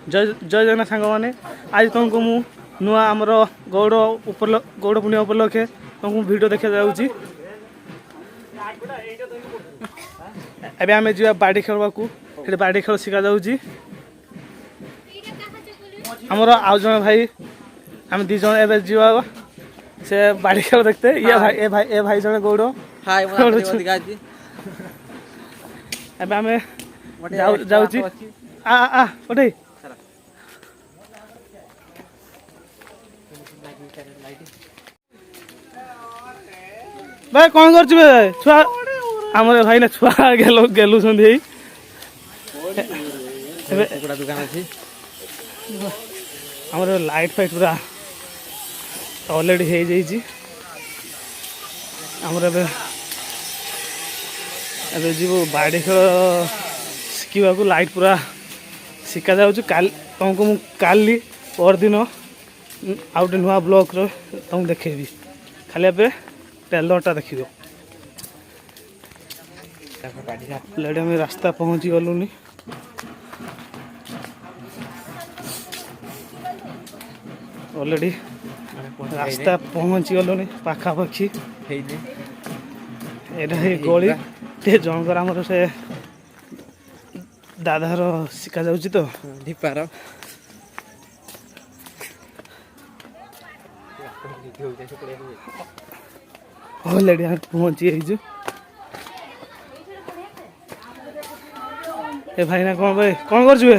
जय जय जगन्नाथ सांग मैंने आज तुमको मु नुआ आमर गौड़ गौड़ पूर्णिमा उपलक्षे तुमको वीडियो देखा जाऊँगी एबे आमे जीवा बाड़ी खेलवा को बाड़ी खेल शिखा जाऊँगी आमर आउ जन भाई आम दी जन एबे जीवा से बाड़ी खेल देखते ए भाई जन गौड़ एबे आमे जाऊँगी आ आ पठे भाई कौन कर छुआ आमर भाई ना छुआ गेलु दुकान अच्छी आमर लाइट फाइट पूरा ऑलरेडी हो जाइए आमर एबे जीव बाड़ी खेल शिखा को लाइट पूरा शिखा जाऊँ तुमको मु काली परदिन आउ गए नुआ ब्लॉग तुमको देखेबी खाली ए ट्रेलरटा देख ऑलरेडी आम रास्ता पहुँची गलुनी ऑलरेडी रास्ता पहुँची गलुनी पाखापाखि ये गली टे जनकर आमर से दादार शिखा जाऊँ तो दीपार ऑलरेडी हम पहुँची ए भाई ना कौन भाई कौन कर वीडियो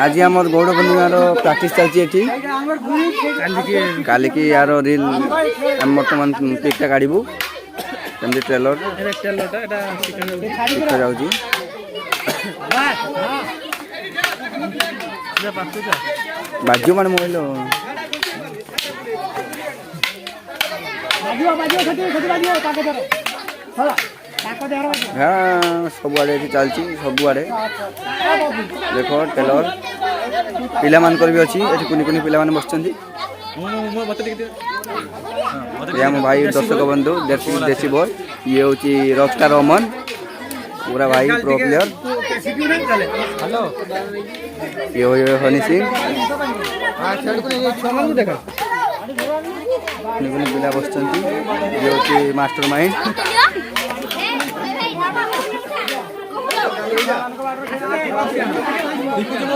आज आम गौड़ पूर्णिमार प्राक्टिस चलती काली की यार रिल बर्तमान पिकटा काढ़ू कमी ट्रेलर शिखा जाऊँगी बाजू मान मोबाइल हाँ सबुआड़े चलती सबुआड़े देख टेलर पिला मानकर भी अच्छी ये कुनि कुनि पिला बस आम भाई दर्शक बंधु देसी बॉय ये हूँ रॉकस्टार अमन पूरा भाई प्रो प्लेयर ये हो हनी सिंह पिला बस ये हूँ मास्टर माइंड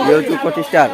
ये हूँ कोटी स्टार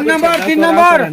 ତିନି ନମ୍ବର